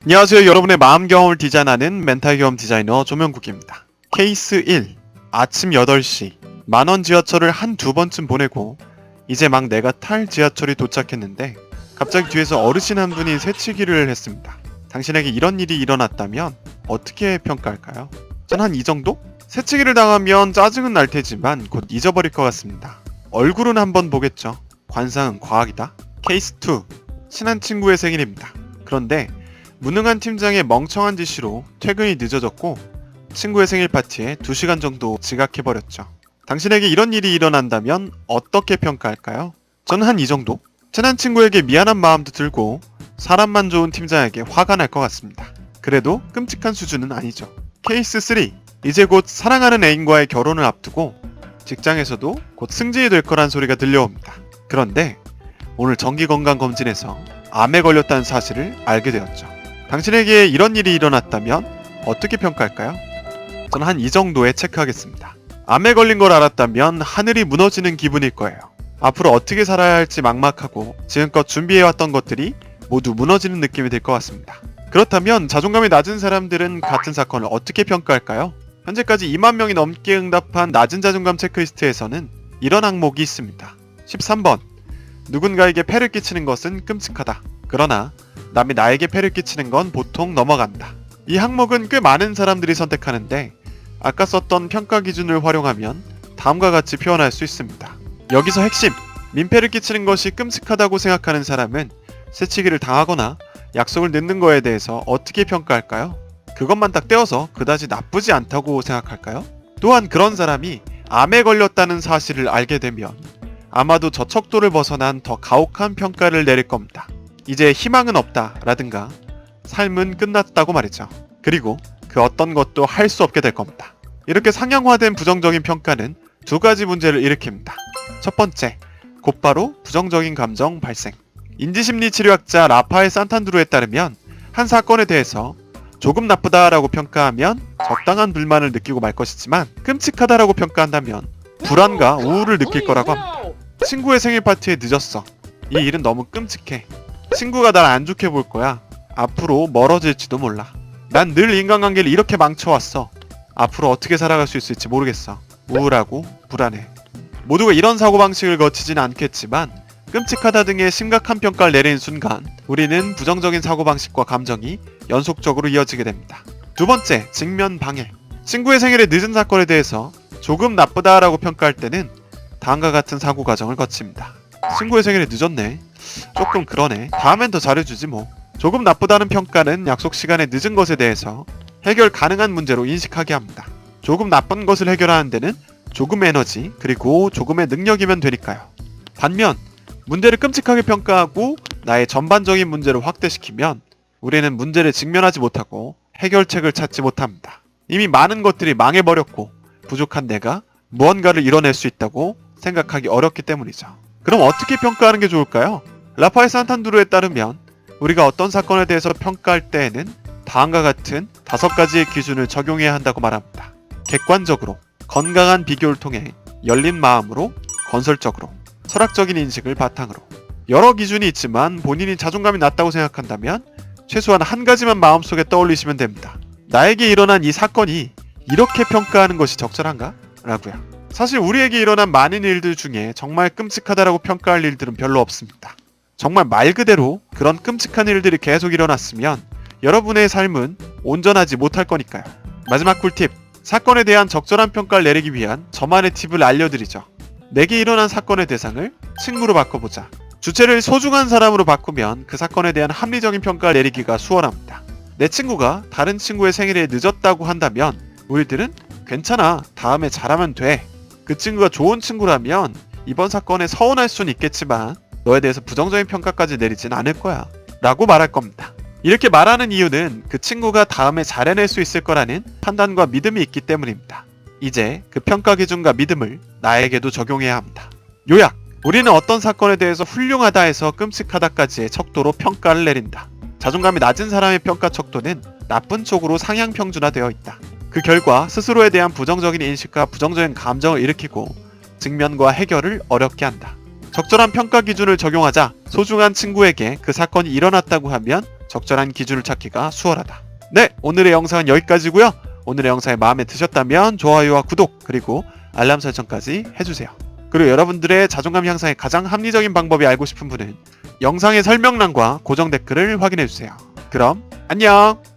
안녕하세요. 여러분의 마음 경험을 디자인하는 멘탈 경험 디자이너 조명국입니다. 케이스 1. 아침 8시 만원 지하철을 한두 번쯤 보내고 이제 막 내가 탈 지하철이 도착했는데 갑자기 뒤에서 어르신 한 분이 새치기를 했습니다. 당신에게 이런 일이 일어났다면 어떻게 평가할까요? 전 한 이 정도? 새치기를 당하면 짜증은 날 테지만 곧 잊어버릴 것 같습니다. 얼굴은 한번 보겠죠. 관상은 과학이다. 케이스 2. 친한 친구의 생일입니다. 그런데 무능한 팀장의 멍청한 지시로 퇴근이 늦어졌고 친구의 생일 파티에 2시간 정도 지각해버렸죠. 당신에게 이런 일이 일어난다면 어떻게 평가할까요? 저는 한 이 정도? 친한 친구에게 미안한 마음도 들고 사람만 좋은 팀장에게 화가 날 것 같습니다. 그래도 끔찍한 수준은 아니죠. 케이스 3. 이제 곧 사랑하는 애인과의 결혼을 앞두고 직장에서도 곧 승진이 될 거란 소리가 들려옵니다. 그런데 오늘 정기건강검진에서 암에 걸렸다는 사실을 알게 되었죠. 당신에게 이런 일이 일어났다면 어떻게 평가할까요? 저는 한 이 정도에 체크하겠습니다. 암에 걸린 걸 알았다면 하늘이 무너지는 기분일 거예요. 앞으로 어떻게 살아야 할지 막막하고 지금껏 준비해왔던 것들이 모두 무너지는 느낌이 들 것 같습니다. 그렇다면 자존감이 낮은 사람들은 같은 사건을 어떻게 평가할까요? 현재까지 2만 명이 넘게 응답한 낮은 자존감 체크리스트에서는 이런 항목이 있습니다. 13번. 누군가에게 폐를 끼치는 것은 끔찍하다. 그러나 남이 나에게 폐를 끼치는 건 보통 넘어간다. 이 항목은 꽤 많은 사람들이 선택하는데 아까 썼던 평가 기준을 활용하면 다음과 같이 표현할 수 있습니다. 여기서 핵심! 민폐를 끼치는 것이 끔찍하다고 생각하는 사람은 새치기를 당하거나 약속을 늦는 거에 대해서 어떻게 평가할까요? 그것만 딱 떼어서 그다지 나쁘지 않다고 생각할까요? 또한 그런 사람이 암에 걸렸다는 사실을 알게 되면 아마도 저 척도를 벗어난 더 가혹한 평가를 내릴 겁니다. 이제 희망은 없다 라든가 삶은 끝났다고 말이죠. 그리고 그 어떤 것도 할 수 없게 될 겁니다. 이렇게 상향화된 부정적인 평가는 두 가지 문제를 일으킵니다. 첫 번째, 곧바로 부정적인 감정 발생. 인지심리치료학자 라파엘 산탄드로에 따르면 한 사건에 대해서 조금 나쁘다라고 평가하면 적당한 불만을 느끼고 말 것이지만 끔찍하다라고 평가한다면 불안과 우울을 느낄 거라고 합니다. 친구의 생일 파티에 늦었어. 이 일은 너무 끔찍해. 친구가 날 안 좋게 볼 거야. 앞으로 멀어질지도 몰라. 난 늘 인간관계를 이렇게 망쳐왔어. 앞으로 어떻게 살아갈 수 있을지 모르겠어. 우울하고 불안해. 모두가 이런 사고방식을 거치진 않겠지만 끔찍하다 등의 심각한 평가를 내리는 순간 우리는 부정적인 사고방식과 감정이 연속적으로 이어지게 됩니다. 두 번째, 직면 방해. 친구의 생일에 늦은 사건에 대해서 조금 나쁘다라고 평가할 때는 다음과 같은 사고 과정을 거칩니다. 친구의 생일에 늦었네. 조금 그러네. 다음엔 더 잘해주지 뭐. 조금 나쁘다는 평가는 약속 시간에 늦은 것에 대해서 해결 가능한 문제로 인식하게 합니다. 조금 나쁜 것을 해결하는 데는 조금의 에너지 그리고 조금의 능력이면 되니까요. 반면 문제를 끔찍하게 평가하고 나의 전반적인 문제를 확대시키면 우리는 문제를 직면하지 못하고 해결책을 찾지 못합니다. 이미 많은 것들이 망해버렸고 부족한 내가 무언가를 이뤄낼 수 있다고 생각하기 어렵기 때문이죠. 그럼 어떻게 평가하는 게 좋을까요? 라파엘 산탄드로에 따르면 우리가 어떤 사건에 대해서 평가할 때에는 다음과 같은 5가지의 기준을 적용해야 한다고 말합니다. 객관적으로, 건강한 비교를 통해 열린 마음으로, 건설적으로, 철학적인 인식을 바탕으로. 여러 기준이 있지만 본인이 자존감이 낮다고 생각한다면 최소한 한 가지만 마음속에 떠올리시면 됩니다. 나에게 일어난 이 사건이 이렇게 평가하는 것이 적절한가? 라고요. 사실 우리에게 일어난 많은 일들 중에 정말 끔찍하다라고 평가할 일들은 별로 없습니다. 정말 말 그대로 그런 끔찍한 일들이 계속 일어났으면 여러분의 삶은 온전하지 못할 거니까요. 마지막 꿀팁, 사건에 대한 적절한 평가를 내리기 위한 저만의 팁을 알려드리죠. 내게 일어난 사건의 대상을 친구로 바꿔보자. 주체를 소중한 사람으로 바꾸면 그 사건에 대한 합리적인 평가를 내리기가 수월합니다. 내 친구가 다른 친구의 생일에 늦었다고 한다면 우리들은 괜찮아, 다음에 잘하면 돼. 그 친구가 좋은 친구라면 이번 사건에 서운할 수는 있겠지만 너에 대해서 부정적인 평가까지 내리진 않을 거야 라고 말할 겁니다. 이렇게 말하는 이유는 그 친구가 다음에 잘 해낼 수 있을 거라는 판단과 믿음이 있기 때문입니다. 이제 그 평가 기준과 믿음을 나에게도 적용해야 합니다. 요약! 우리는 어떤 사건에 대해서 훌륭하다 해서 끔찍하다까지의 척도로 평가를 내린다. 자존감이 낮은 사람의 평가 척도는 나쁜 쪽으로 상향 평준화되어 있다. 그 결과 스스로에 대한 부정적인 인식과 부정적인 감정을 일으키고 직면과 해결을 어렵게 한다. 적절한 평가 기준을 적용하자 소중한 친구에게 그 사건이 일어났다고 하면 적절한 기준을 찾기가 수월하다. 네, 오늘의 영상은 여기까지고요. 오늘의 영상이 마음에 드셨다면 좋아요와 구독 그리고 알람 설정까지 해주세요. 그리고 여러분들의 자존감 향상에 가장 합리적인 방법이 알고 싶은 분은 영상의 설명란과 고정 댓글을 확인해주세요. 그럼 안녕!